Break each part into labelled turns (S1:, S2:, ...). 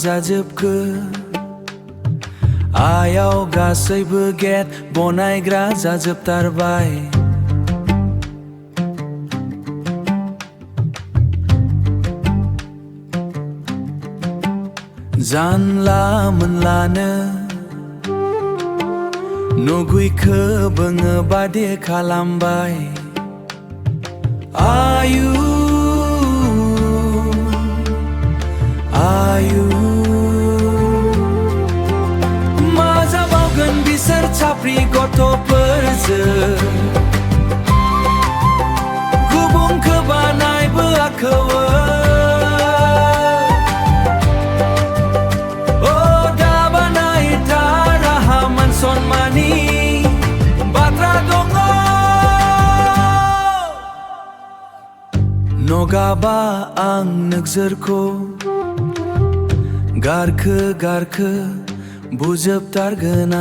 S1: जाजोबखो आयाव गासैबो गेट बनायग्रा जाजोबथारबाय जानला मोनलानो नगुइखो बोङो बादे खालामबाय आयु मा जाबावगोन बिसोर साफ्रि गथ'फोरजों गुबुनखो बानायबोआखै सनमानि बाथ्रा दङ नगाबा आं नोगजोरखौ गारखो बुजोबथारगोन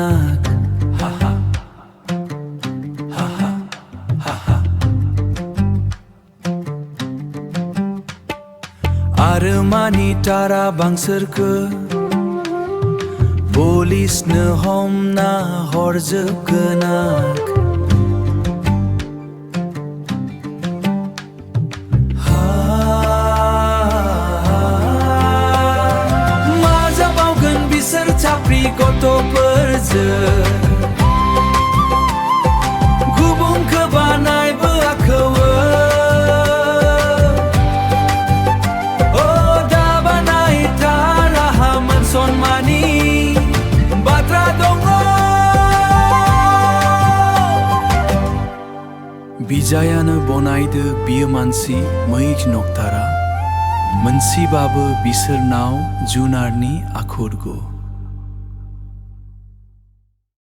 S1: आरो मानि तारा बांसोरखो पुलिसनो हमना हरजोबगोन मा जाबावगोन बिसोर साफ्रि गथ'फोरजों गुबुनखो बानायबोआखै दा बानायथाराहामोन सनमानि बाथ्रा दङ बिजायानो बनायदो बियो मानसि मैग नक्तारा मोनसिबाबो बिसोरनाव जुनारनि आखुरगु